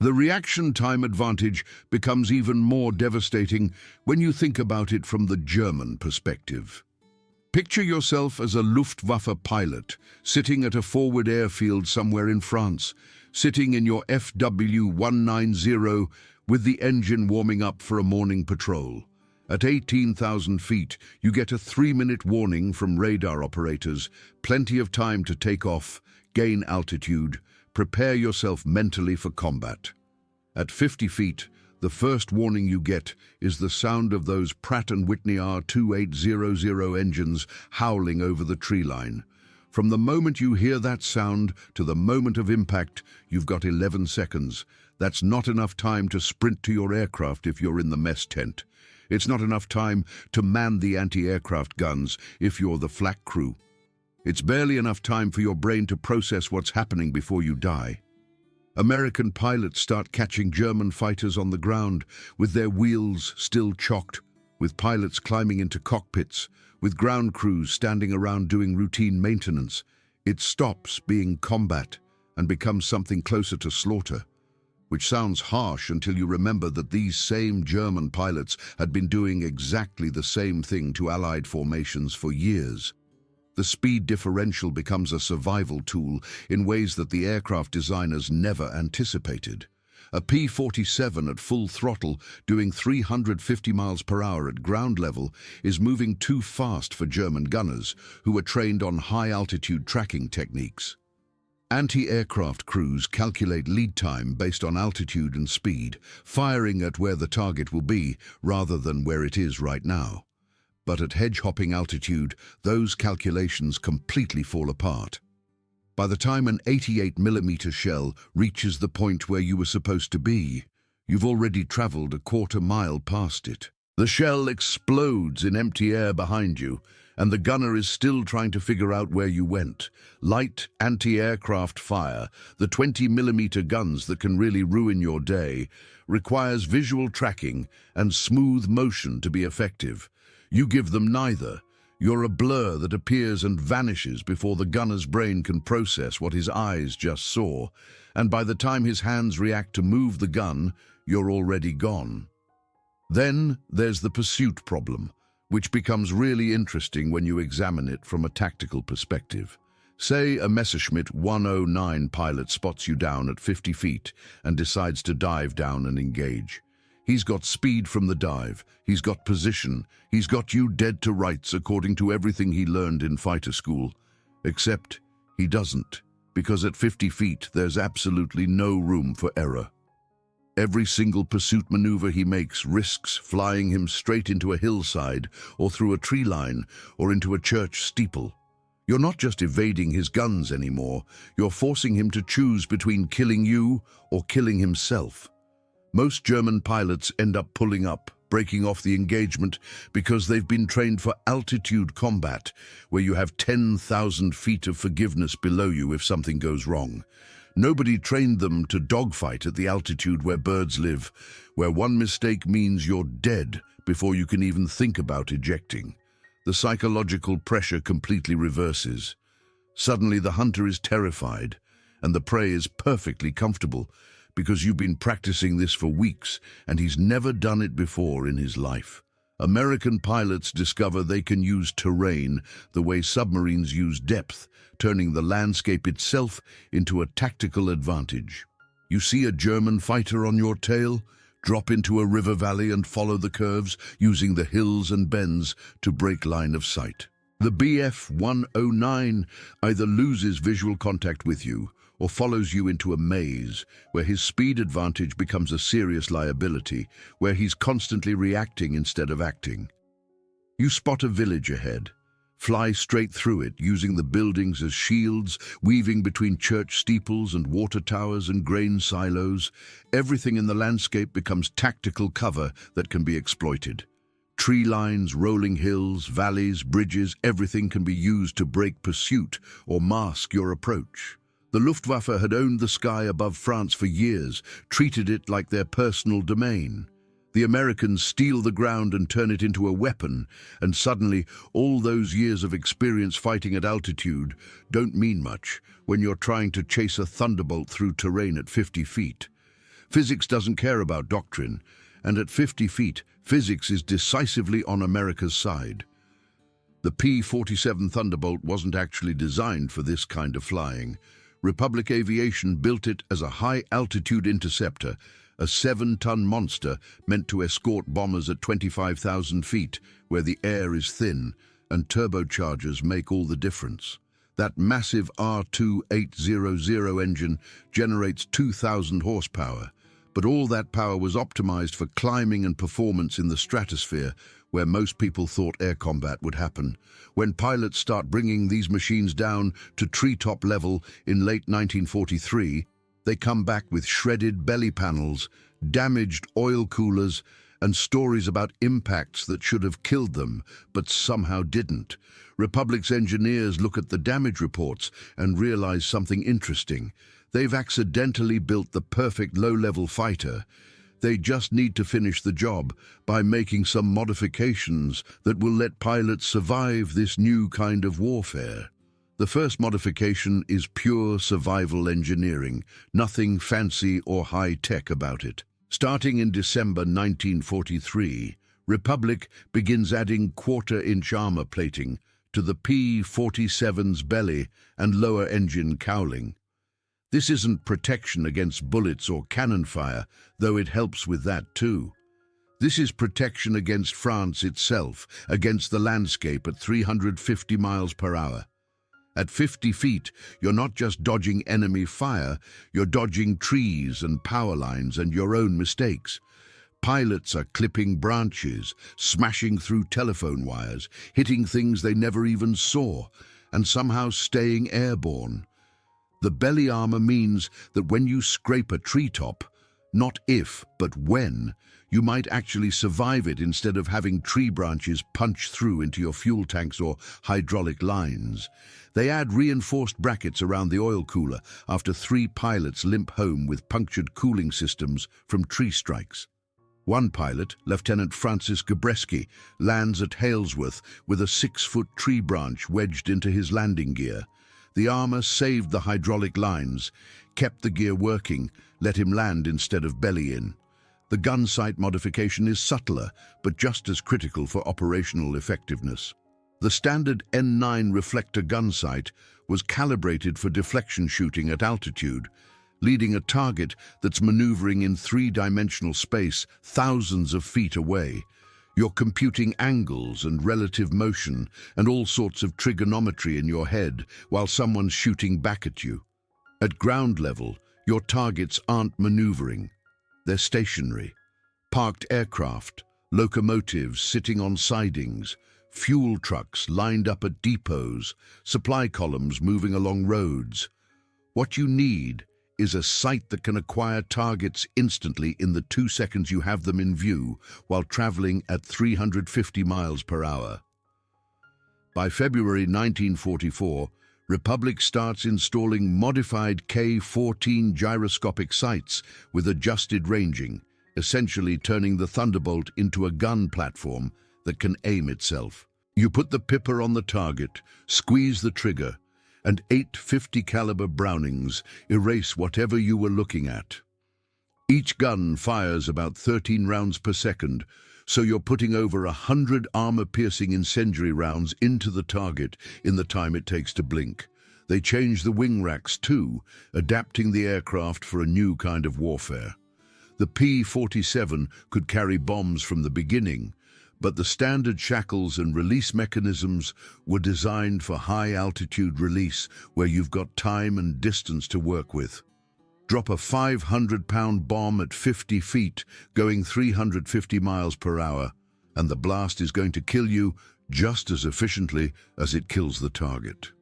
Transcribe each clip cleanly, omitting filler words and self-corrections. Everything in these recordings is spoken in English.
The reaction time advantage becomes even more devastating when you think about it from the German perspective. Picture yourself as a Luftwaffe pilot, sitting at a forward airfield somewhere in France, sitting in your FW-190 with the engine warming up for a morning patrol. At 18,000 feet, you get a 3-minute warning from radar operators, plenty of time to take off, gain altitude, prepare yourself mentally for combat. At 50 feet, the first warning you get is the sound of those Pratt & Whitney R2800 engines howling over the tree line. From the moment you hear that sound to the moment of impact, you've got 11 seconds. That's not enough time to sprint to your aircraft if you're in the mess tent. It's not enough time to man the anti-aircraft guns if you're the flak crew. It's barely enough time for your brain to process what's happening before you die. American pilots start catching German fighters on the ground, with their wheels still chocked, with pilots climbing into cockpits, with ground crews standing around doing routine maintenance. It stops being combat and becomes something closer to slaughter, which sounds harsh until you remember that these same German pilots had been doing exactly the same thing to Allied formations for years. The speed differential becomes a survival tool in ways that the aircraft designers never anticipated. A P47 at full throttle, doing 350 miles per hour at ground level, is moving too fast for German gunners, who are trained on high-altitude tracking techniques. Anti-aircraft crews calculate lead time based on altitude and speed, firing at where the target will be rather than where it is right now. But at hedge-hopping altitude, those calculations completely fall apart. By the time an 88mm shell reaches the point where you were supposed to be, you've already traveled a quarter mile past it. The shell explodes in empty air behind you, and the gunner is still trying to figure out where you went. Light anti-aircraft fire, the 20mm guns that can really ruin your day, requires visual tracking and smooth motion to be effective. You give them neither. You're a blur that appears and vanishes before the gunner's brain can process what his eyes just saw, and by the time his hands react to move the gun, you're already gone. Then there's the pursuit problem, which becomes really interesting when you examine it from a tactical perspective. Say a Messerschmitt 109 pilot spots you down at 50 feet and decides to dive down and engage. He's got speed from the dive, he's got position, he's got you dead to rights according to everything he learned in fighter school. Except he doesn't, because at 50 feet there's absolutely no room for error. Every single pursuit maneuver he makes risks flying him straight into a hillside or through a tree line or into a church steeple. You're not just evading his guns anymore, you're forcing him to choose between killing you or killing himself. Most German pilots end up pulling up, breaking off the engagement because they've been trained for altitude combat, where you have 10,000 feet of forgiveness below you if something goes wrong. Nobody trained them to dogfight at the altitude where birds live, where one mistake means you're dead before you can even think about ejecting. The psychological pressure completely reverses. Suddenly the hunter is terrified, and the prey is perfectly comfortable, because you've been practicing this for weeks and he's never done it before in his life. American pilots discover they can use terrain the way submarines use depth, turning the landscape itself into a tactical advantage. You see a German fighter on your tail? Drop into a river valley and follow the curves, using the hills and bends to break line of sight. The Bf-109 either loses visual contact with you or follows you into a maze where his speed advantage becomes a serious liability, where he's constantly reacting instead of acting. You spot a village ahead. Fly straight through it, using the buildings as shields, weaving between church steeples and water towers and grain silos. Everything in the landscape becomes tactical cover that can be exploited. Tree lines, rolling hills, valleys, bridges, everything can be used to break pursuit or mask your approach. The Luftwaffe had owned the sky above France for years, treated it like their personal domain. The Americans steal the ground and turn it into a weapon, and suddenly all those years of experience fighting at altitude don't mean much when you're trying to chase a Thunderbolt through terrain at 50 feet. Physics doesn't care about doctrine, and at 50 feet, physics is decisively on America's side. The P47 Thunderbolt wasn't actually designed for this kind of flying. Republic Aviation built it as a high-altitude interceptor, a 7-ton monster meant to escort bombers at 25,000 feet, where the air is thin and turbochargers make all the difference. That massive R2800 engine generates 2,000 horsepower, but all that power was optimized for climbing and performance in the stratosphere, where most people thought air combat would happen. When pilots start bringing these machines down to treetop level in late 1943, they come back with shredded belly panels, damaged oil coolers, and stories about impacts that should have killed them, but somehow didn't. Republic's engineers look at the damage reports and realize something interesting. They've accidentally built the perfect low-level fighter. They just need to finish the job by making some modifications that will let pilots survive this new kind of warfare. The first modification is pure survival engineering, nothing fancy or high-tech about it. Starting in December 1943, Republic begins adding quarter-inch armor plating to the P-47's belly and lower engine cowling. This isn't protection against bullets or cannon fire, though it helps with that too. This is protection against France itself, against the landscape at 350 miles per hour. At 50 feet, you're not just dodging enemy fire, you're dodging trees and power lines and your own mistakes. Pilots are clipping branches, smashing through telephone wires, hitting things they never even saw, and somehow staying airborne. The belly armor means that when you scrape a treetop, not if, but when, you might actually survive it instead of having tree branches punch through into your fuel tanks or hydraulic lines. They add reinforced brackets around the oil cooler after 3 pilots limp home with punctured cooling systems from tree strikes. One pilot, Lieutenant Francis Gabreski, lands at Halesworth with a 6-foot tree branch wedged into his landing gear. The armor saved the hydraulic lines, kept the gear working, let him land instead of belly in. The gun sight modification is subtler, but just as critical for operational effectiveness. The standard N9 reflector gun sight was calibrated for deflection shooting at altitude, leading a target that's maneuvering in 3-dimensional space thousands of feet away. You're computing angles and relative motion and all sorts of trigonometry in your head while someone's shooting back at you. At ground level, your targets aren't maneuvering. They're stationary. Parked aircraft, locomotives sitting on sidings, fuel trucks lined up at depots, supply columns moving along roads. What you need is a sight that can acquire targets instantly in the 2 seconds you have them in view while traveling at 350 miles per hour. By February 1944, Republic starts installing modified K-14 gyroscopic sights with adjusted ranging, essentially turning the Thunderbolt into a gun platform that can aim itself. You put the pipper on the target, squeeze the trigger, and 850 caliber Brownings erase whatever you were looking at. Each gun fires about 13 rounds per second, so you're putting over 100 armor-piercing incendiary rounds into the target in the time it takes to blink. They change the wing racks too, adapting the aircraft for a new kind of warfare. The P-47 could carry bombs from the beginning, but the standard shackles and release mechanisms were designed for high-altitude release where you've got time and distance to work with. Drop a 500-pound bomb at 50 feet, going 350 miles per hour, and the blast is going to kill you just as efficiently as it kills the target.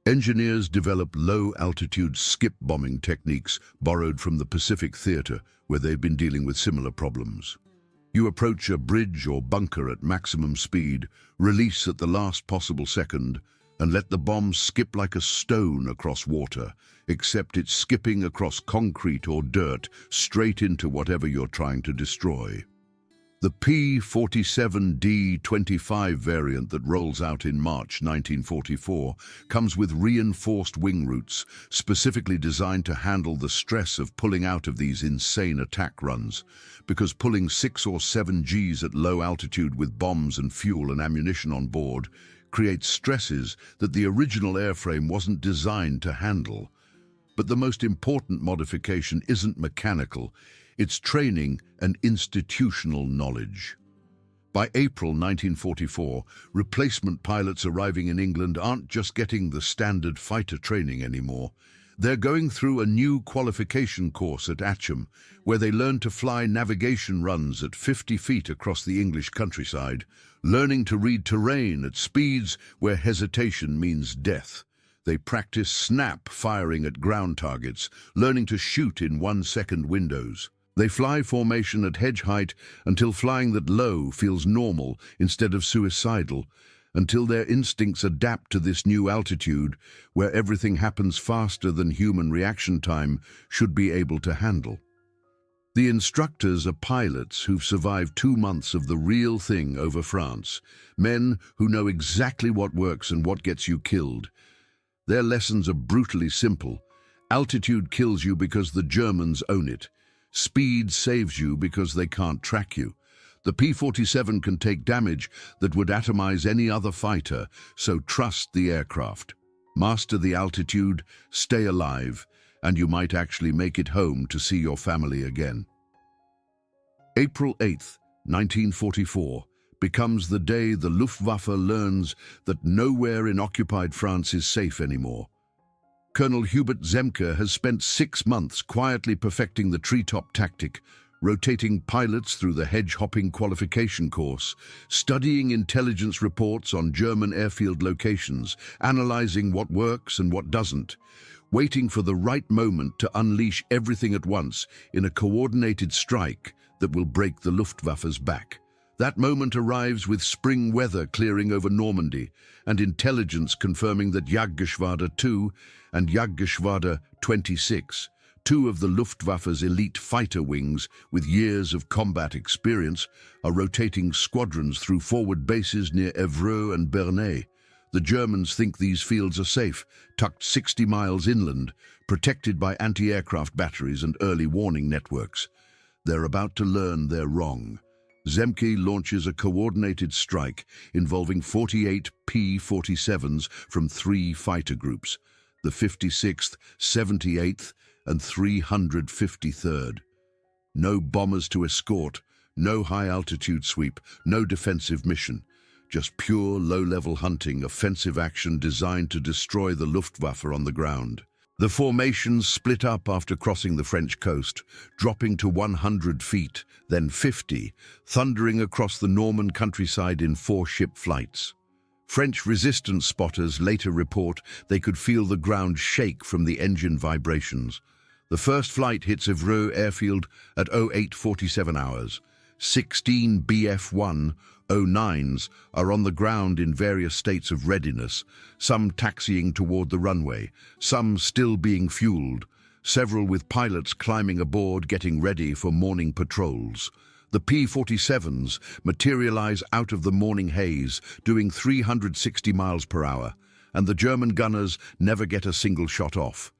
Engineers develop low-altitude skip bombing techniques borrowed from the Pacific Theater, where they've been dealing with similar problems. You approach a bridge or bunker at maximum speed, release at the last possible second, and let the bomb skip like a stone across water, except it's skipping across concrete or dirt straight into whatever you're trying to destroy. The P47D-25 variant that rolls out in March 1944 comes with reinforced wing roots, specifically designed to handle the stress of pulling out of these insane attack runs, because pulling 6 or 7 Gs at low altitude with bombs and fuel and ammunition on board creates stresses that the original airframe wasn't designed to handle. But the most important modification isn't mechanical. It's training and institutional knowledge. By April 1944, replacement pilots arriving in England aren't just getting the standard fighter training anymore. They're going through a new qualification course at Atcham, where they learn to fly navigation runs at 50 feet across the English countryside, learning to read terrain at speeds where hesitation means death. They practice snap firing at ground targets, learning to shoot in 1-second windows. They fly formation at hedge height until flying that low feels normal instead of suicidal, until their instincts adapt to this new altitude where everything happens faster than human reaction time should be able to handle. The instructors are pilots who've survived 2 months of the real thing over France, men who know exactly what works and what gets you killed. Their lessons are brutally simple. Altitude kills you because the Germans own it. Speed saves you because they can't track you. The P-47 can take damage that would atomize any other fighter, so trust the aircraft. Master the altitude, stay alive, and you might actually make it home to see your family again. April 8th, 1944, becomes the day the Luftwaffe learns that nowhere in occupied France is safe anymore. Colonel Hubert Zemke has spent 6 months quietly perfecting the treetop tactic, rotating pilots through the hedge-hopping qualification course, studying intelligence reports on German airfield locations, analyzing what works and what doesn't, waiting for the right moment to unleash everything at once in a coordinated strike that will break the Luftwaffe's back. That moment arrives with spring weather clearing over Normandy and intelligence confirming that Jagdgeschwader 2 and Jagdgeschwader 26, 2 of the Luftwaffe's elite fighter wings with years of combat experience, are rotating squadrons through forward bases near Evreux and Bernay. The Germans think these fields are safe, tucked 60 miles inland, protected by anti-aircraft batteries and early warning networks. They're about to learn they're wrong. Zemke launches a coordinated strike involving 48 P-47s from 3 fighter groups, the 56th, 78th, and 353rd. No bombers to escort, no high-altitude sweep, no defensive mission. Just pure low-level hunting, offensive action designed to destroy the Luftwaffe on the ground. The formations split up after crossing the French coast, dropping to 100 feet, then 50, thundering across the Norman countryside in 4-ship flights. French resistance spotters later report they could feel the ground shake from the engine vibrations. The first flight hits Evreux airfield at 08:47 hours. 16 Bf-109s are on the ground in various states of readiness, some taxiing toward the runway, some still being fueled, several with pilots climbing aboard getting ready for morning patrols. The P-47s materialize out of the morning haze, doing 360 miles per hour, and the German gunners never get a single shot off.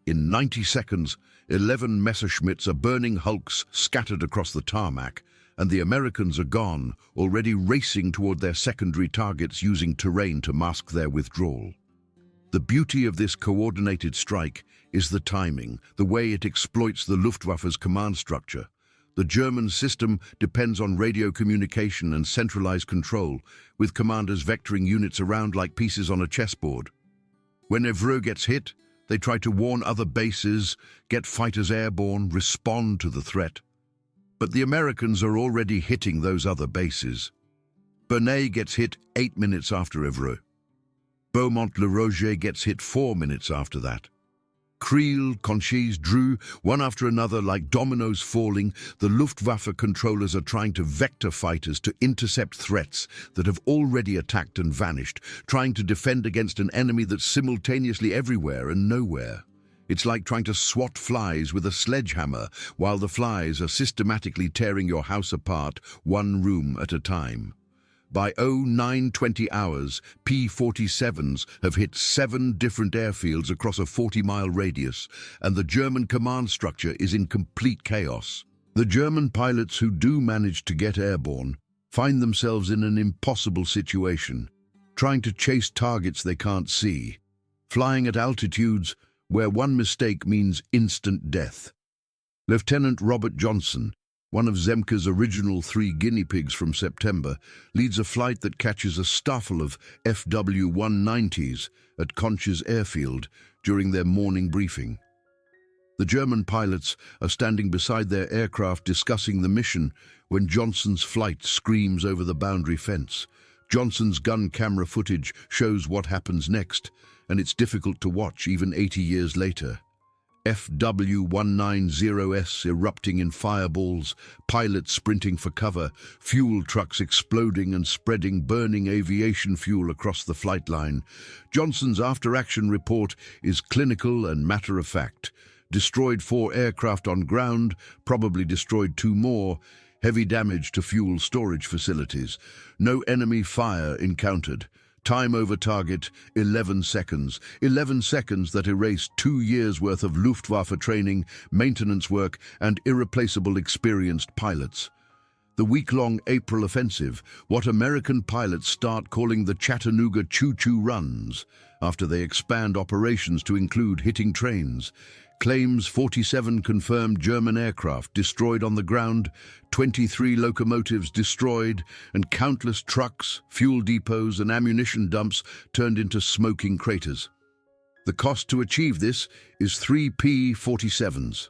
In 90 seconds, 11 Messerschmitts are burning hulks scattered across the tarmac, and the Americans are gone, already racing toward their secondary targets using terrain to mask their withdrawal. The beauty of this coordinated strike is the timing, the way it exploits the Luftwaffe's command structure. The German system depends on radio communication and centralized control, with commanders vectoring units around like pieces on a chessboard. When Evreux gets hit, they try to warn other bases, get fighters airborne, respond to the threat. But the Americans are already hitting those other bases. Bernay gets hit 8 minutes after Evreux. Beaumont-le-Roger gets hit 4 minutes after that. Creel, Conchise, Dreux, one after another like dominoes falling, the Luftwaffe controllers are trying to vector fighters to intercept threats that have already attacked and vanished, trying to defend against an enemy that's simultaneously everywhere and nowhere. It's like trying to swat flies with a sledgehammer while the flies are systematically tearing your house apart, one room at a time. By 09:20 hours, P47s have hit 7 different airfields across a 40-mile radius, and the German command structure is in complete chaos. The German pilots who do manage to get airborne find themselves in an impossible situation, trying to chase targets they can't see, flying at altitudes where one mistake means instant death. Lieutenant Robert Johnson, one of Zemke's original 3 guinea pigs from September, leads a flight that catches a staffel of FW-190s at Conches Airfield during their morning briefing. The German pilots are standing beside their aircraft discussing the mission when Johnson's flight screams over the boundary fence. Johnson's gun camera footage shows what happens next, and it's difficult to watch even 80 years later. FW-190s erupting in fireballs, pilots sprinting for cover, fuel trucks exploding and spreading burning aviation fuel across the flight line. Johnson's after-action report is clinical and matter-of-fact. Destroyed 4 aircraft on ground, probably destroyed 2 more, heavy damage to fuel storage facilities. No enemy fire encountered. Time over target, 11 seconds. 11 seconds that erase 2 years' worth of Luftwaffe training, maintenance work, and irreplaceable experienced pilots. The week-long April offensive, what American pilots start calling the Chattanooga choo-choo runs, after they expand operations to include hitting trains. Claims 47 confirmed German aircraft destroyed on the ground, 23 locomotives destroyed, and countless trucks, fuel depots, and ammunition dumps turned into smoking craters. The cost to achieve this is 3 P47s.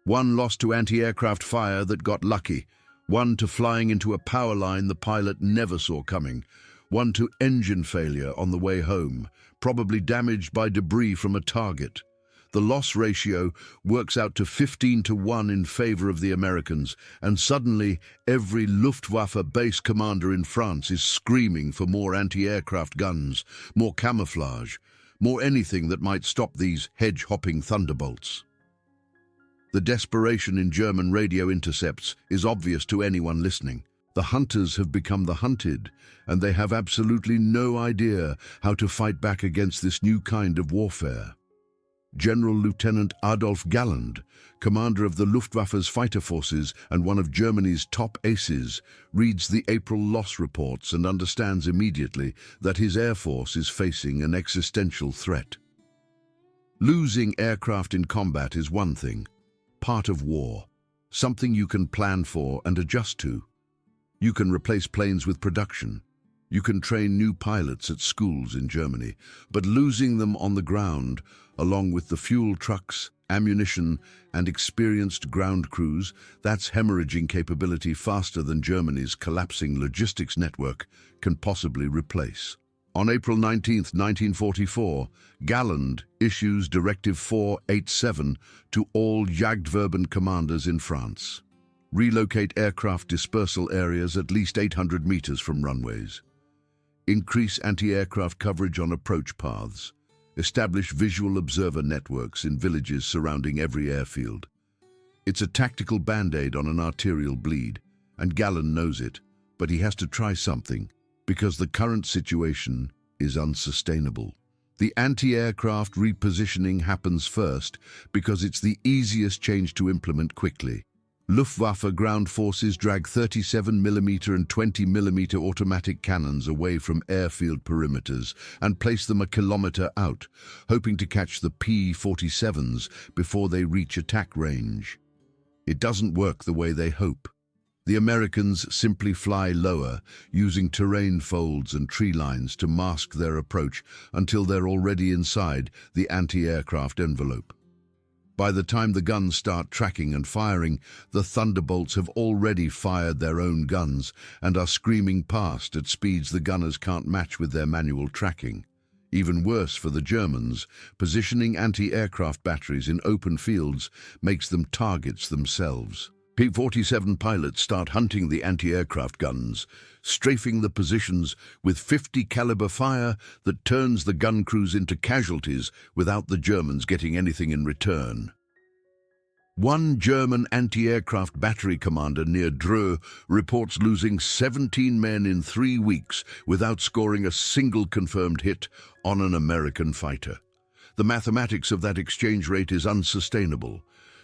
1 lost to anti-aircraft fire that got lucky, 1 to flying into a power line the pilot never saw coming, 1 to engine failure on the way home, probably damaged by debris from a target. The loss ratio works out to 15-1 in favor of the Americans, and suddenly every Luftwaffe base commander in France is screaming for more anti-aircraft guns, more camouflage, more anything that might stop these hedge-hopping Thunderbolts. The desperation in German radio intercepts is obvious to anyone listening. The hunters have become the hunted, and they have absolutely no idea how to fight back against this new kind of warfare. General Lieutenant Adolf Galland, commander of the Luftwaffe's fighter forces and one of Germany's top aces, reads the April loss reports and understands immediately that his air force is facing an existential threat. Losing aircraft in combat is one thing, part of war, something you can plan for and adjust to. You can replace planes with production. You can train new pilots at schools in Germany, but losing them on the ground, along with the fuel trucks, ammunition, and experienced ground crews, that's hemorrhaging capability faster than Germany's collapsing logistics network can possibly replace. On April 19, 1944, Galland issues Directive 487 to all Jagdverband commanders in France. Relocate aircraft dispersal areas at least 800 meters from runways. Increase anti-aircraft coverage on approach paths. Establish visual observer networks in villages surrounding every airfield. It's a tactical band-aid on an arterial bleed, and Galland knows it, but he has to try something, because the current situation is unsustainable. The anti-aircraft repositioning happens first because it's the easiest change to implement quickly. Luftwaffe ground forces drag 37mm and 20mm automatic cannons away from airfield perimeters and place them a kilometer out, hoping to catch the P-47s before they reach attack range. It doesn't work the way they hope. The Americans simply fly lower, using terrain folds and tree lines to mask their approach until they're already inside the anti-aircraft envelope. By the time the guns start tracking and firing, the Thunderbolts have already fired their own guns and are screaming past at speeds the gunners can't match with their manual tracking. Even worse for the Germans, positioning anti-aircraft batteries in open fields makes them targets themselves. P47 pilots start hunting the anti-aircraft guns, strafing the positions with 50 caliber fire that turns the gun crews into casualties without the Germans getting anything in return. One German anti-aircraft battery commander near Dreux reports losing 17 men in 3 weeks without scoring a single confirmed hit on an American fighter. The mathematics of that exchange rate is unsustainable.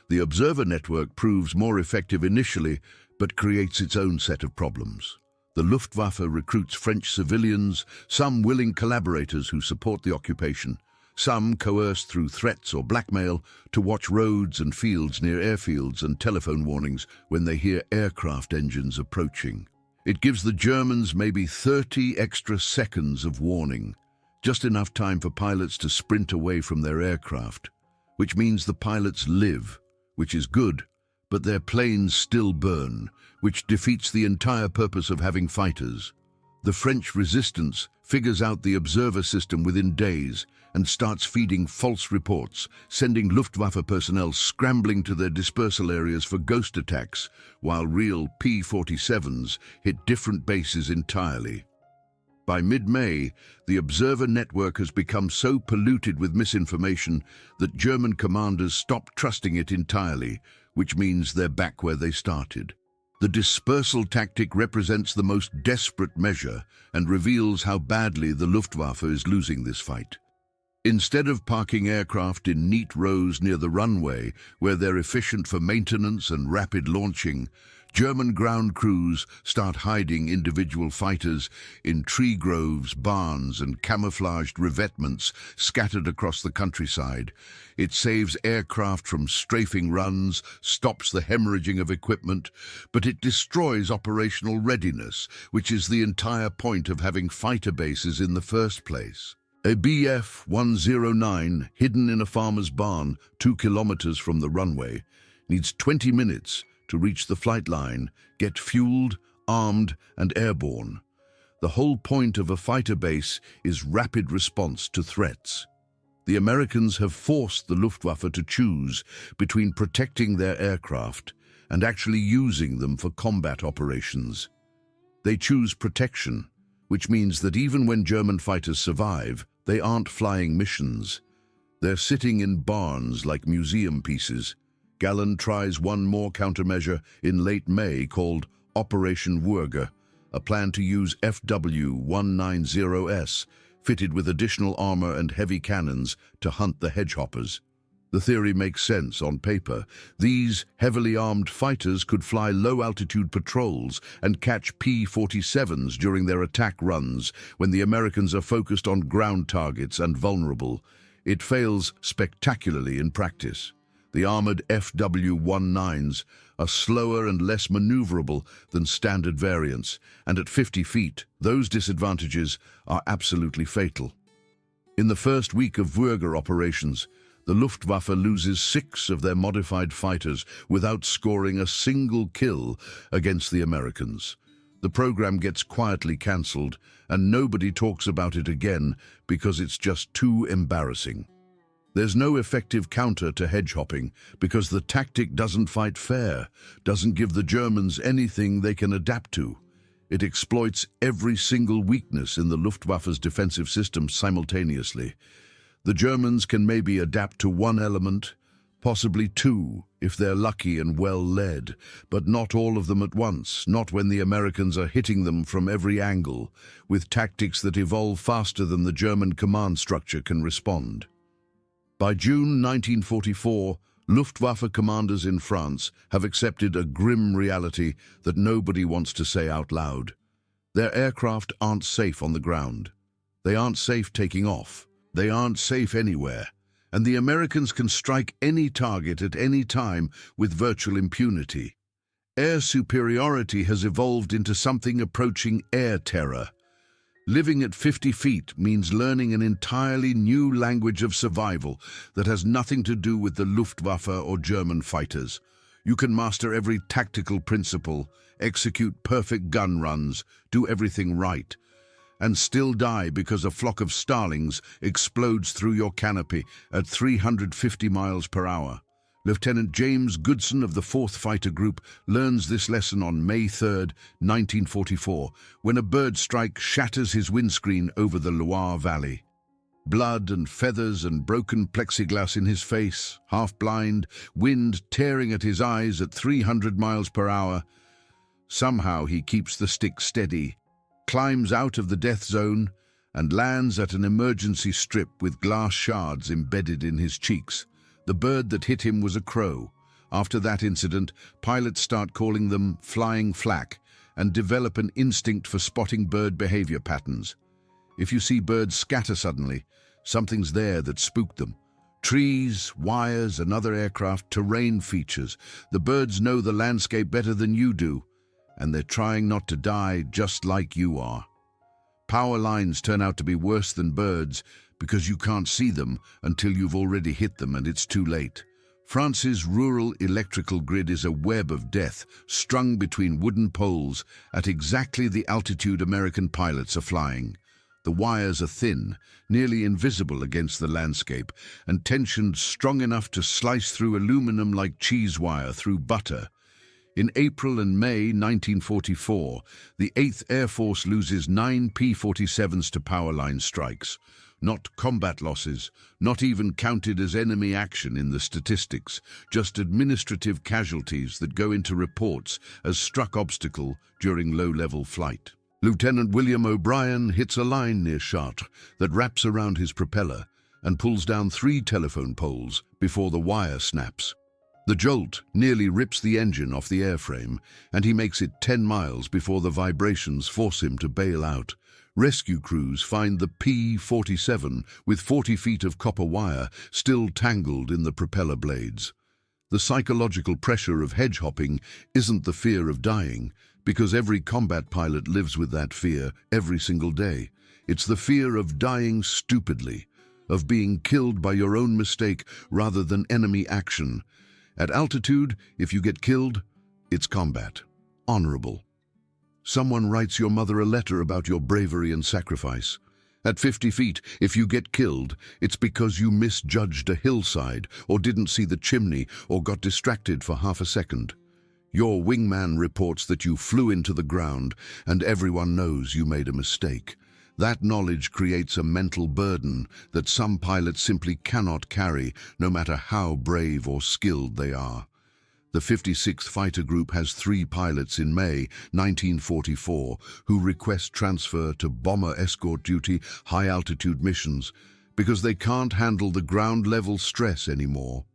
The observer network proves more effective initially, but creates its own set of problems. The Luftwaffe recruits French civilians, some willing collaborators who support the occupation, some coerced through threats or blackmail to watch roads and fields near airfields and telephone warnings when they hear aircraft engines approaching. It gives the Germans maybe 30 extra seconds of warning, just enough time for pilots to sprint away from their aircraft, which means the pilots live, which is good, but their planes still burn, which defeats the entire purpose of having fighters. The French resistance figures out the observer system within days and starts feeding false reports, sending Luftwaffe personnel scrambling to their dispersal areas for ghost attacks, while real P-47s hit different bases entirely. By mid-May, the observer network has become so polluted with misinformation that German commanders stop trusting it entirely, which means they're back where they started. The dispersal tactic represents the most desperate measure and reveals how badly the Luftwaffe is losing this fight. Instead of parking aircraft in neat rows near the runway, where they're efficient for maintenance and rapid launching, German ground crews start hiding individual fighters in tree groves, barns, and camouflaged revetments scattered across the countryside. It saves aircraft from strafing runs, stops the hemorrhaging of equipment, but it destroys operational readiness, which is the entire point of having fighter bases in the first place. A Bf-109, hidden in a farmer's barn 2 kilometers from the runway, needs 20 minutes to reach the flight line, get fueled, armed, and airborne. The whole point of a fighter base is rapid response to threats. The Americans have forced the Luftwaffe to choose between protecting their aircraft and actually using them for combat operations. They choose protection, which means that even when German fighters survive, they aren't flying missions. They're sitting in barns like museum pieces. Galland tries one more countermeasure in late May called Operation Würger, a plan to use FW-190S, fitted with additional armor and heavy cannons, to hunt the hedgehoppers. The theory makes sense on paper. These heavily armed fighters could fly low-altitude patrols and catch P-47s during their attack runs when the Americans are focused on ground targets and vulnerable. It fails spectacularly in practice. The armored FW-19s are slower and less maneuverable than standard variants, and at 50 feet, those disadvantages are absolutely fatal. In the first week of Würger operations, the Luftwaffe loses 6 of their modified fighters without scoring a single kill against the Americans. The program gets quietly cancelled, and nobody talks about it again because it's just too embarrassing. There's no effective counter to hedgehopping because the tactic doesn't fight fair, doesn't give the Germans anything they can adapt to. It exploits every single weakness in the Luftwaffe's defensive system simultaneously. The Germans can maybe adapt to one element, possibly 2, if they're lucky and well led, but not all of them at once, not when the Americans are hitting them from every angle, with tactics that evolve faster than the German command structure can respond. By June 1944, Luftwaffe commanders in France have accepted a grim reality that nobody wants to say out loud. Their aircraft aren't safe on the ground. They aren't safe taking off. They aren't safe anywhere. And the Americans can strike any target at any time with virtual impunity. Air superiority has evolved into something approaching air terror. Living at 50 feet means learning an entirely new language of survival that has nothing to do with the Luftwaffe or German fighters. You can master every tactical principle, execute perfect gun runs, do everything right, and still die because a flock of starlings explodes through your canopy at 350 miles per hour. Lieutenant James Goodson of the 4th Fighter Group learns this lesson on May 3, 1944, when a bird strike shatters his windscreen over the Loire Valley. Blood and feathers and broken plexiglass in his face, half blind, wind tearing at his eyes at 300 miles per hour. Somehow he keeps the stick steady, climbs out of the death zone, and lands at an emergency strip with glass shards embedded in his cheeks. The bird that hit him was a crow. After that incident, pilots start calling them flying flak and develop an instinct for spotting bird behavior patterns. If you see birds scatter suddenly, something's there that spooked them. Trees, wires, and other aircraft, terrain features. The birds know the landscape better than you do, and they're trying not to die just like you are. Power lines turn out to be worse than birds because you can't see them until you've already hit them and it's too late. France's rural electrical grid is a web of death strung between wooden poles at exactly the altitude American pilots are flying. The wires are thin, nearly invisible against the landscape, and tensioned strong enough to slice through aluminum like cheese wire through butter. In April and May 1944, the 8th Air Force loses 9 P47s to power line strikes. Not combat losses, not even counted as enemy action in the statistics, just administrative casualties that go into reports as struck obstacle during low-level flight. Lieutenant William O'Brien hits a line near Chartres that wraps around his propeller and pulls down 3 telephone poles before the wire snaps. The jolt nearly rips the engine off the airframe, and he makes it 10 miles before the vibrations force him to bail out. Rescue crews find the P47 with 40 feet of copper wire still tangled in the propeller blades. The psychological pressure of hedge-hopping isn't the fear of dying, because every combat pilot lives with that fear every single day. It's the fear of dying stupidly, of being killed by your own mistake rather than enemy action. At altitude, if you get killed, it's combat. Honorable. Someone writes your mother a letter about your bravery and sacrifice. At 50 feet, if you get killed, it's because you misjudged a hillside or didn't see the chimney or got distracted for half a second. Your wingman reports that you flew into the ground and everyone knows you made a mistake. That knowledge creates a mental burden that some pilots simply cannot carry, no matter how brave or skilled they are. The 56th Fighter Group has 3 pilots in May 1944 who request transfer to bomber escort duty high-altitude missions because they can't handle the ground-level stress anymore.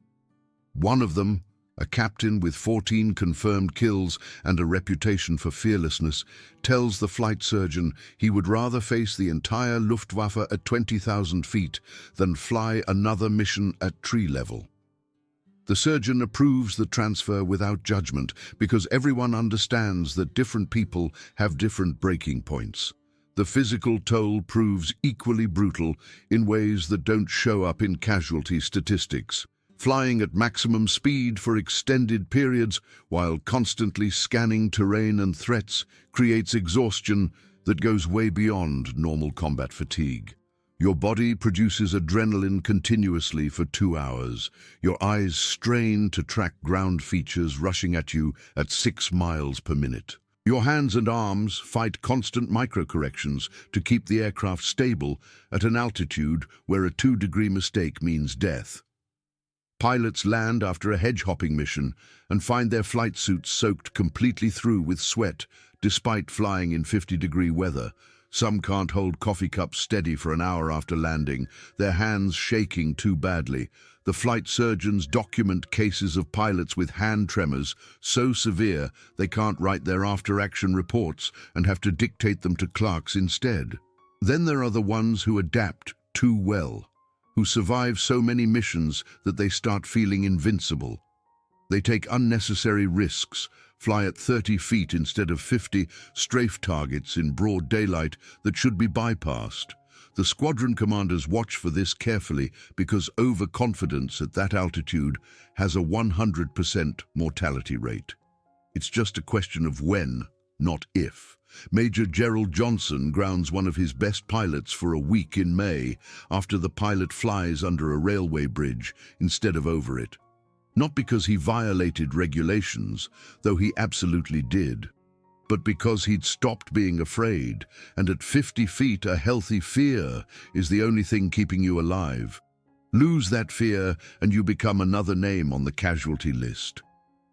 One of them, a captain with 14 confirmed kills and a reputation for fearlessness, tells the flight surgeon he would rather face the entire Luftwaffe at 20,000 feet than fly another mission at tree level. The surgeon approves the transfer without judgment because everyone understands that different people have different breaking points. The physical toll proves equally brutal in ways that don't show up in casualty statistics. Flying at maximum speed for extended periods while constantly scanning terrain and threats creates exhaustion that goes way beyond normal combat fatigue. Your body produces adrenaline continuously for 2 hours. Your eyes strain to track ground features rushing at you at 6 miles per minute. Your hands and arms fight constant microcorrections to keep the aircraft stable at an altitude where a 2-degree mistake means death. Pilots land after a hedge-hopping mission and find their flight suits soaked completely through with sweat despite flying in 50-degree weather. Some can't hold coffee cups steady for an hour after landing, their hands shaking too badly. The flight surgeons document cases of pilots with hand tremors so severe they can't write their after-action reports and have to dictate them to clerks instead. Then there are the ones who adapt too well, who survive so many missions that they start feeling invincible. They take unnecessary risks, fly at 30 feet instead of 50, strafe targets in broad daylight that should be bypassed. The squadron commanders watch for this carefully because overconfidence at that altitude has a 100% mortality rate. It's just a question of when, not if. Major Gerald Johnson grounds one of his best pilots for a week in May after the pilot flies under a railway bridge instead of over it. Not because he violated regulations, though he absolutely did, but because he'd stopped being afraid, and at 50 feet a healthy fear is the only thing keeping you alive. Lose that fear and you become another name on the casualty list.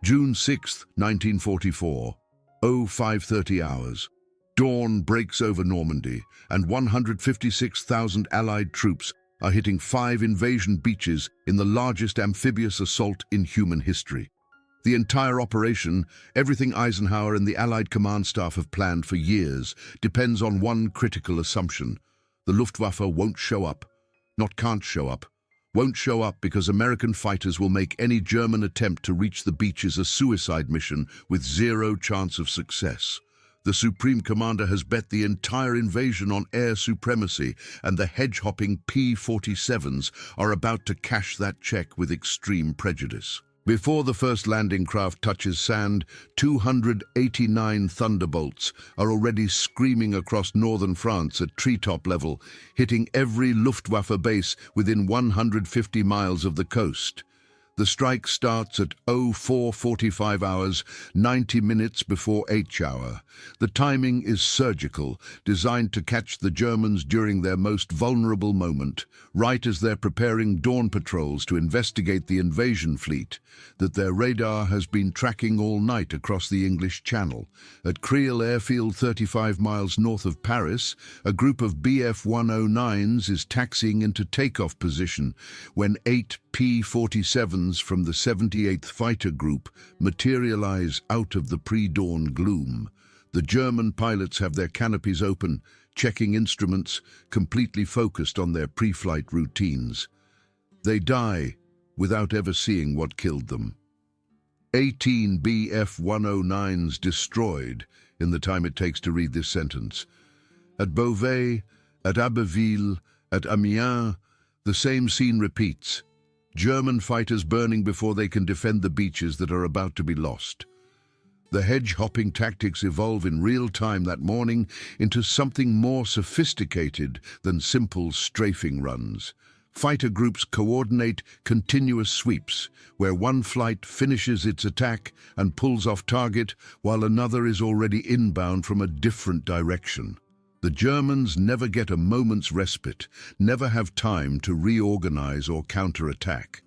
June 6, 1944, 0530 hours. Dawn breaks over Normandy, and 156,000 Allied troops are hitting 5 invasion beaches in the largest amphibious assault in human history. The entire operation, everything Eisenhower and the Allied command staff have planned for years, depends on one critical assumption. The Luftwaffe won't show up. Not can't show up. Won't show up because American fighters will make any German attempt to reach the beaches a suicide mission with zero chance of success. The Supreme Commander has bet the entire invasion on air supremacy, and the hedge-hopping P47s are about to cash that check with extreme prejudice. Before the first landing craft touches sand, 289 Thunderbolts are already screaming across northern France at treetop level, hitting every Luftwaffe base within 150 miles of the coast. The strike starts at 0445 hours, 90 minutes before H-hour. The timing is surgical, designed to catch the Germans during their most vulnerable moment, right as they're preparing dawn patrols to investigate the invasion fleet that their radar has been tracking all night across the English Channel. At Creil Airfield, 35 miles north of Paris, a group of Bf-109s is taxiing into takeoff position when 8 P-47s from the 78th Fighter Group materialize out of the pre-dawn gloom. The German pilots have their canopies open, checking instruments, completely focused on their pre-flight routines. They die without ever seeing what killed them. 18 Bf-109s destroyed in the time it takes to read this sentence. At Beauvais, at Abbeville, at Amiens, the same scene repeats. German fighters burning before they can defend the beaches that are about to be lost. The hedge-hopping tactics evolve in real time that morning into something more sophisticated than simple strafing runs. Fighter groups coordinate continuous sweeps, where one flight finishes its attack and pulls off target, while another is already inbound from a different direction. The Germans never get a moment's respite, never have time to reorganize or counterattack.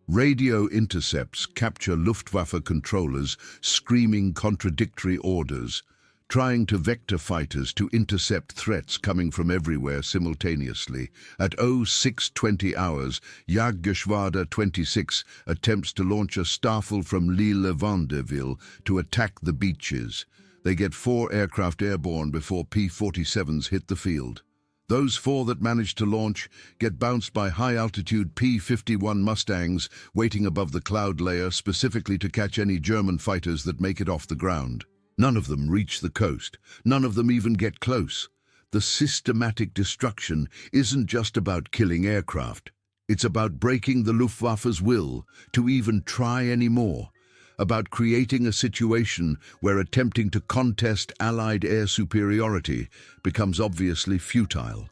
Radio intercepts capture Luftwaffe controllers screaming contradictory orders, trying to vector fighters to intercept threats coming from everywhere simultaneously. At 0620 hours, Jagdgeschwader 26 attempts to launch a Staffel from Lille-Vandeville to attack the beaches. They get 4 aircraft airborne before P-47s hit the field. Those 4 that manage to launch get bounced by high-altitude P-51 Mustangs waiting above the cloud layer specifically to catch any German fighters that make it off the ground. None of them reach the coast. None of them even get close. The systematic destruction isn't just about killing aircraft. It's about breaking the Luftwaffe's will to even try anymore. About creating a situation where attempting to contest Allied air superiority becomes obviously futile.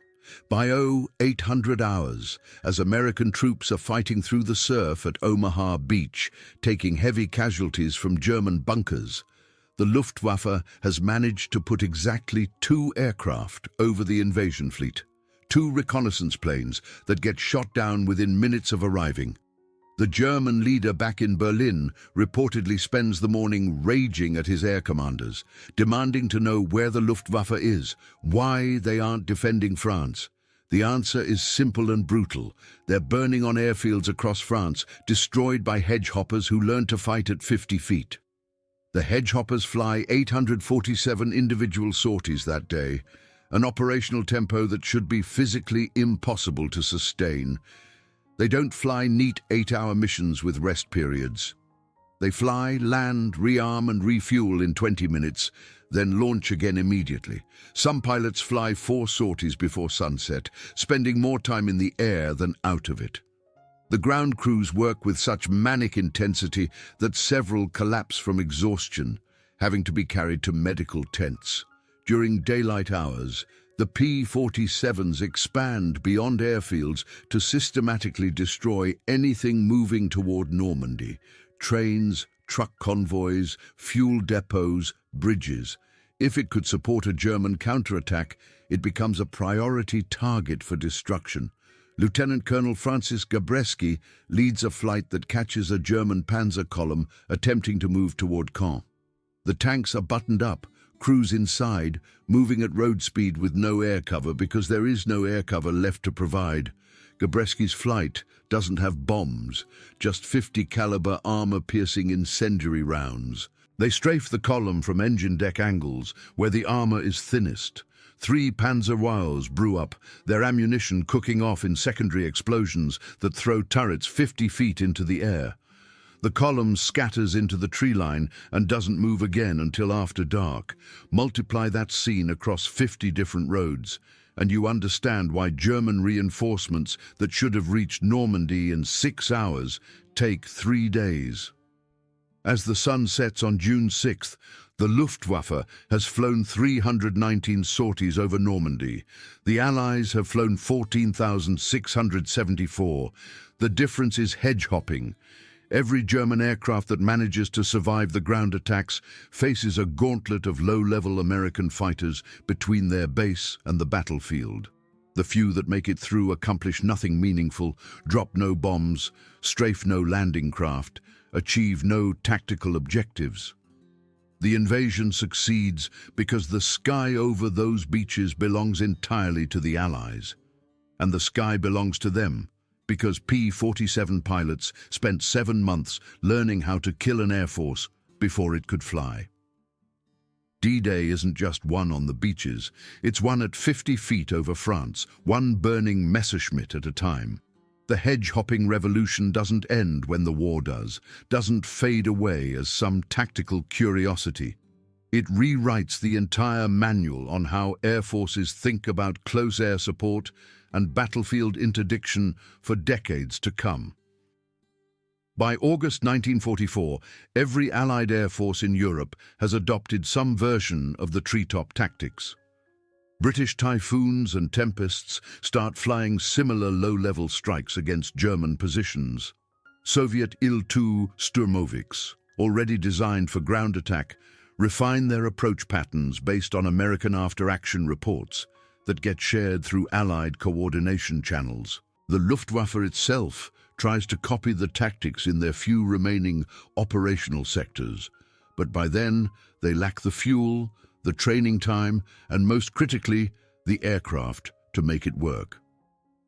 By 0800 hours, as American troops are fighting through the surf at Omaha Beach, taking heavy casualties from German bunkers, the Luftwaffe has managed to put exactly 2 aircraft over the invasion fleet. 2 reconnaissance planes that get shot down within minutes of arriving. The German leader back in Berlin reportedly spends the morning raging at his air commanders, demanding to know where the Luftwaffe is, why they aren't defending France. The answer is simple and brutal. They're burning on airfields across France, destroyed by hedgehoppers who learn to fight at 50 feet. The hedgehoppers fly 847 individual sorties that day, an operational tempo that should be physically impossible to sustain. They don't fly neat 8-hour missions with rest periods. They fly, land, rearm and refuel in 20 minutes, then launch again immediately. Some pilots fly 4 sorties before sunset, spending more time in the air than out of it. The ground crews work with such manic intensity that several collapse from exhaustion, having to be carried to medical tents. During daylight hours, The P-47s expand beyond airfields to systematically destroy anything moving toward Normandy. Trains, truck convoys, fuel depots, bridges. If it could support a German counterattack, it becomes a priority target for destruction. Lieutenant Colonel Francis Gabreski leads a flight that catches a German panzer column attempting to move toward Caen. The tanks are buttoned up, crews inside, moving at road speed with no air cover because there is no air cover left to provide. Gabreski's flight doesn't have bombs, just 50 caliber armor-piercing incendiary rounds. They strafe the column from engine deck angles, where the armor is thinnest. 3 Panzer Wows brew up, their ammunition cooking off in secondary explosions that throw turrets 50 feet into the air. The column scatters into the tree line and doesn't move again until after dark. Multiply that scene across 50 different roads, and you understand why German reinforcements that should have reached Normandy in 6 hours take 3 days. As the sun sets on June 6th, the Luftwaffe has flown 319 sorties over Normandy. The Allies have flown 14,674. The difference is hedge-hopping. Every German aircraft that manages to survive the ground attacks faces a gauntlet of low-level American fighters between their base and the battlefield. The few that make it through accomplish nothing meaningful, drop no bombs, strafe no landing craft, achieve no tactical objectives. The invasion succeeds because the sky over those beaches belongs entirely to the Allies, and the sky belongs to them because P-47 pilots spent 7 months learning how to kill an air force before it could fly. D-Day isn't just won on the beaches, it's won at 50 feet over France, one burning Messerschmitt at a time. The hedge-hopping revolution doesn't end when the war does, doesn't fade away as some tactical curiosity. It rewrites the entire manual on how air forces think about close air support and battlefield interdiction for decades to come. By August 1944, every Allied air force in Europe has adopted some version of the treetop tactics. British Typhoons and Tempests start flying similar low-level strikes against German positions. Soviet Il-2 Sturmovix, already designed for ground attack, refine their approach patterns based on American after-action reports that get shared through Allied coordination channels. The Luftwaffe itself tries to copy the tactics in their few remaining operational sectors, but by then they lack the fuel, the training time, and most critically, the aircraft to make it work.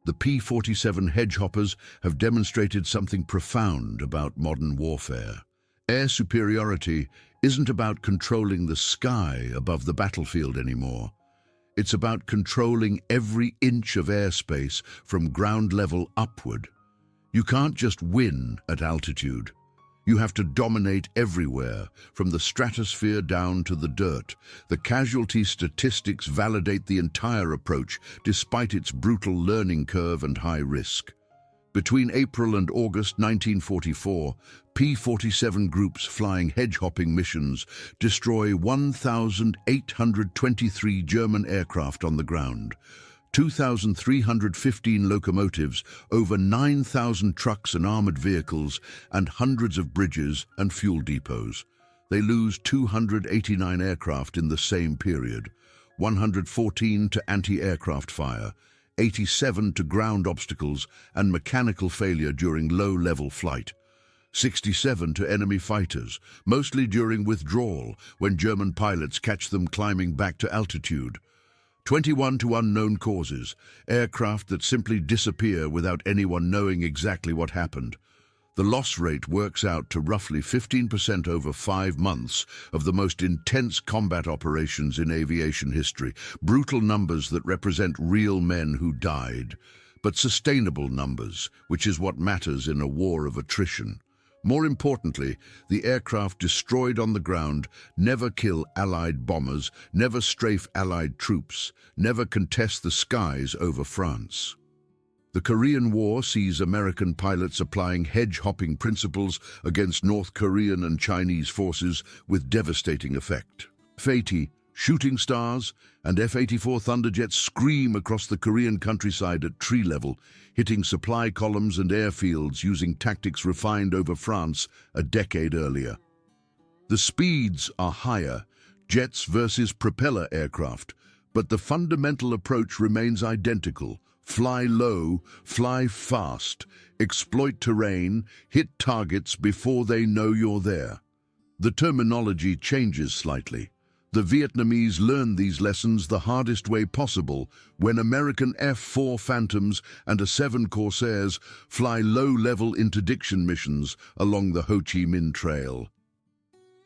The P-47 hedgehoppers have demonstrated something profound about modern warfare. Air superiority isn't about controlling the sky above the battlefield anymore. It's about controlling every inch of airspace from ground level upward. You can't just win at altitude. You have to dominate everywhere, from the stratosphere down to the dirt. The casualty statistics validate the entire approach, despite its brutal learning curve and high risk. Between April and August 1944, P-47 groups flying hedge-hopping missions destroy 1,823 German aircraft on the ground, 2,315 locomotives, over 9,000 trucks and armored vehicles, and hundreds of bridges and fuel depots. They lose 289 aircraft in the same period, 114 to anti-aircraft fire, 87 to ground obstacles and mechanical failure during low-level flight, 67 to enemy fighters, mostly during withdrawal when German pilots catch them climbing back to altitude, 21 to unknown causes, aircraft that simply disappear without anyone knowing exactly what happened. The loss rate works out to roughly 15% over 5 months of the most intense combat operations in aviation history. Brutal numbers that represent real men who died, but sustainable numbers, which is what matters in a war of attrition. More importantly, the aircraft destroyed on the ground never kill Allied bombers, never strafe Allied troops, never contest the skies over France. The Korean War sees American pilots applying hedge-hopping principles against North Korean and Chinese forces with devastating effect. Fatih, Shooting stars and F-84 Thunderjets scream across the Korean countryside at tree level, hitting supply columns and airfields using tactics refined over France a decade earlier. The speeds are higher, jets versus propeller aircraft, but the fundamental approach remains identical. Fly low, fly fast, exploit terrain, hit targets before they know you're there. The terminology changes slightly. The Vietnamese learned these lessons the hardest way possible when American F-4 Phantoms and A-7 Corsairs fly low-level interdiction missions along the Ho Chi Minh Trail.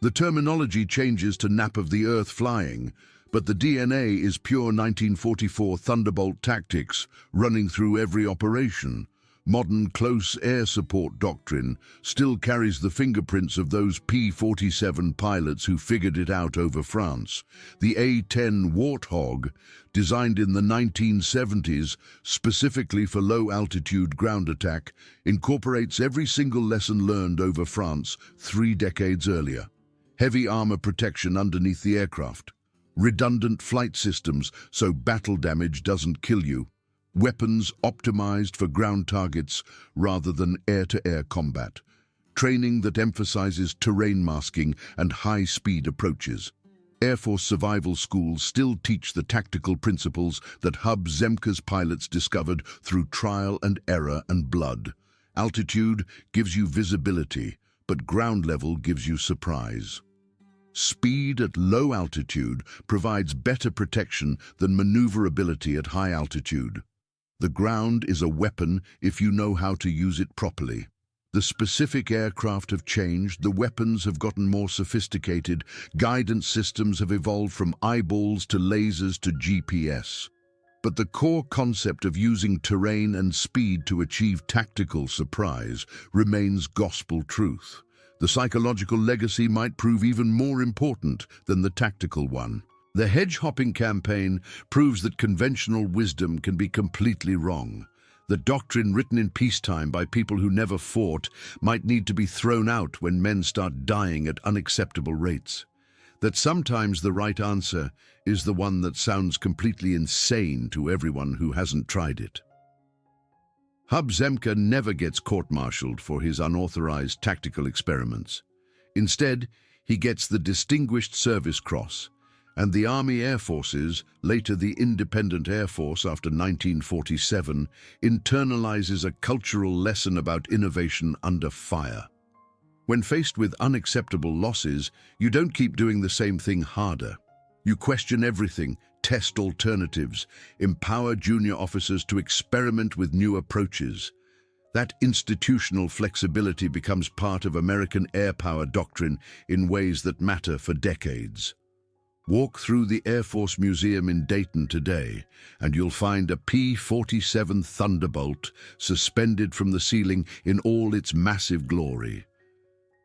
The terminology changes to nap of the earth flying, but the DNA is pure 1944 Thunderbolt tactics running through every operation. Modern close air support doctrine still carries the fingerprints of those P47 pilots who figured it out over France. The A-10 Warthog, designed in the 1970s specifically for low-altitude ground attack, incorporates every single lesson learned over France 3 decades earlier. Heavy armor protection underneath the aircraft. Redundant flight systems so battle damage doesn't kill you. Weapons optimized for ground targets rather than air-to-air combat. Training that emphasizes terrain masking and high-speed approaches. Air Force survival schools still teach the tactical principles that Hub Zemke's pilots discovered through trial and error and blood. Altitude gives you visibility, but ground level gives you surprise. Speed at low altitude provides better protection than maneuverability at high altitude. The ground is a weapon if you know how to use it properly. The specific aircraft have changed, the weapons have gotten more sophisticated, guidance systems have evolved from eyeballs to lasers to GPS. But the core concept of using terrain and speed to achieve tactical surprise remains gospel truth. The psychological legacy might prove even more important than the tactical one. The hedge-hopping campaign proves that conventional wisdom can be completely wrong. The doctrine written in peacetime by people who never fought might need to be thrown out when men start dying at unacceptable rates. That sometimes the right answer is the one that sounds completely insane to everyone who hasn't tried it. Hub Zemke never gets court-martialed for his unauthorized tactical experiments. Instead, he gets the Distinguished Service Cross, and the Army Air Forces, later the Independent Air Force after 1947, internalizes a cultural lesson about innovation under fire. When faced with unacceptable losses, you don't keep doing the same thing harder. You question everything, test alternatives, empower junior officers to experiment with new approaches. That institutional flexibility becomes part of American air power doctrine in ways that matter for decades. Walk through the Air Force Museum in Dayton today, and you'll find a P-47 Thunderbolt suspended from the ceiling in all its massive glory.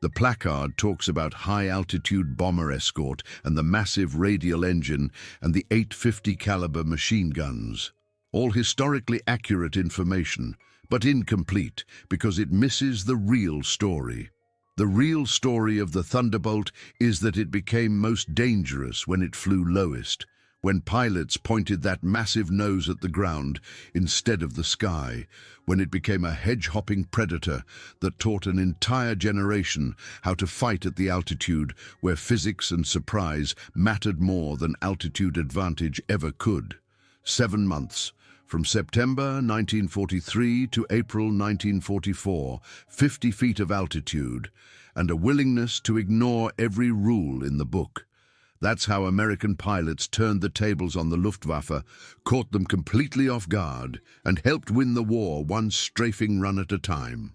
The placard talks about high-altitude bomber escort and the massive radial engine and the .850 caliber machine guns. All historically accurate information, but incomplete because it misses the real story. The real story of the Thunderbolt is that it became most dangerous when it flew lowest, when pilots pointed that massive nose at the ground instead of the sky, when it became a hedge-hopping predator that taught an entire generation how to fight at the altitude where physics and surprise mattered more than altitude advantage ever could. 7 months. From September 1943 to April 1944, 50 feet of altitude, and a willingness to ignore every rule in the book. That's how American pilots turned the tables on the Luftwaffe, caught them completely off guard, and helped win the war one strafing run at a time.